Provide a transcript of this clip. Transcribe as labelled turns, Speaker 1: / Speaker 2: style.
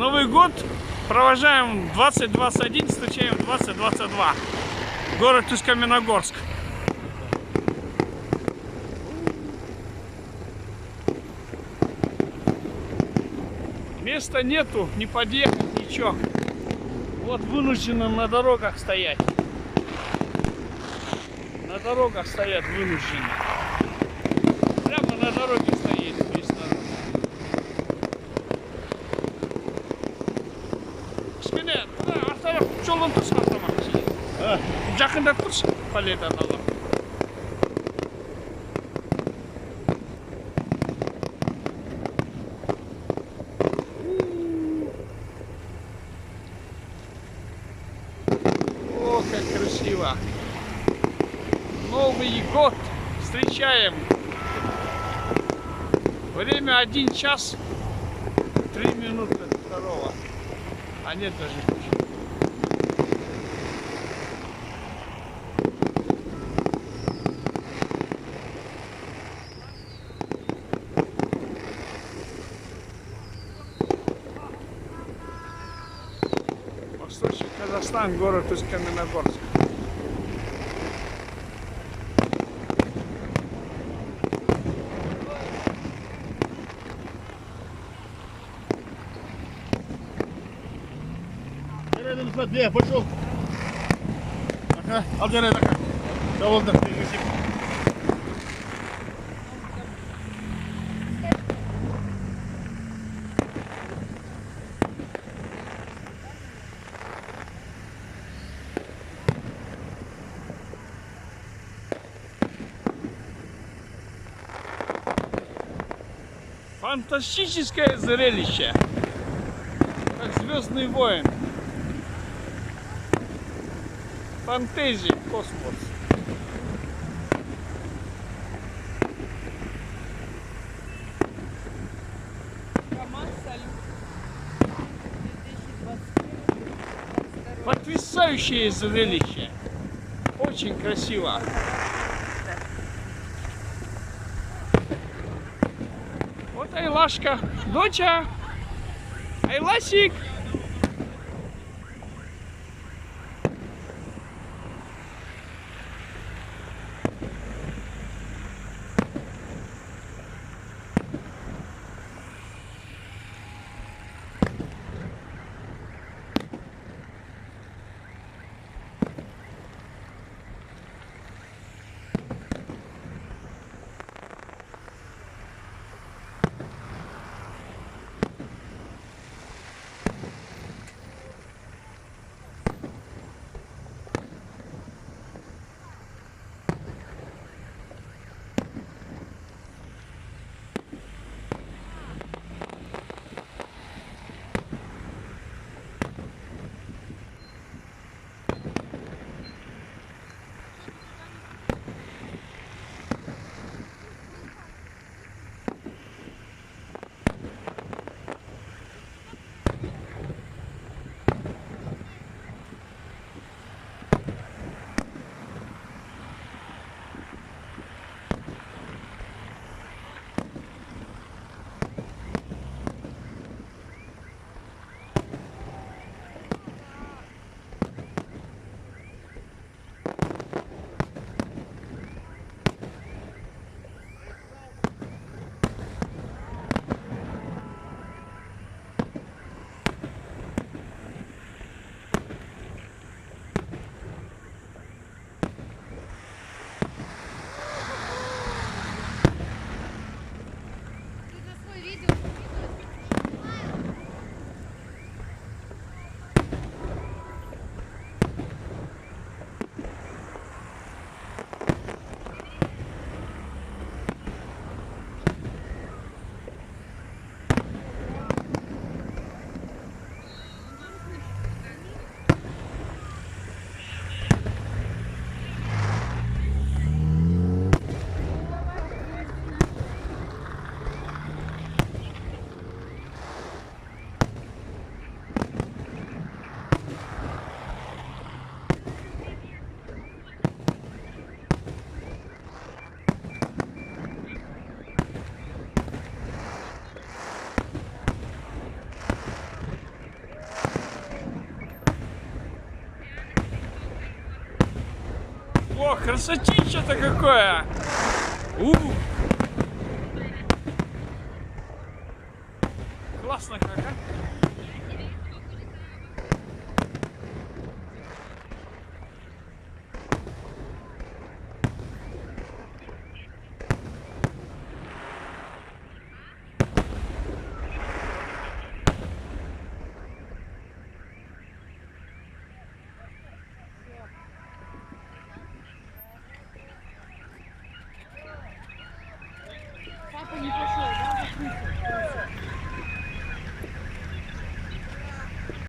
Speaker 1: Новый год провожаем 2021, встречаем 2022. Город Усть-Каменогорск. Места нету, не подъехать, ничего. Вот вынуждены на дорогах стоять. На дорогах стоят вынуждены. Прямо на дороге стоит весь народ. Кішкене, артарақ жолдан тұрсын автомат. Жақындап тұрсын, палетаны алып. О, как красиво! Новый год встречаем. Время 1 час 3 минуты второго. А нет даже ключа. Восточный Казахстан, город Усть-Каменогорск.
Speaker 2: Где? Пошел. Ага, Алжирай такая. Да вот так.
Speaker 1: Фантастическое зрелище, как «Звездный воин». Фантазия, космос. Потрясающее зрелище. Очень красиво. Вот Айлашка. Доча. Айласик. Красотища-то какое! Классно как, а?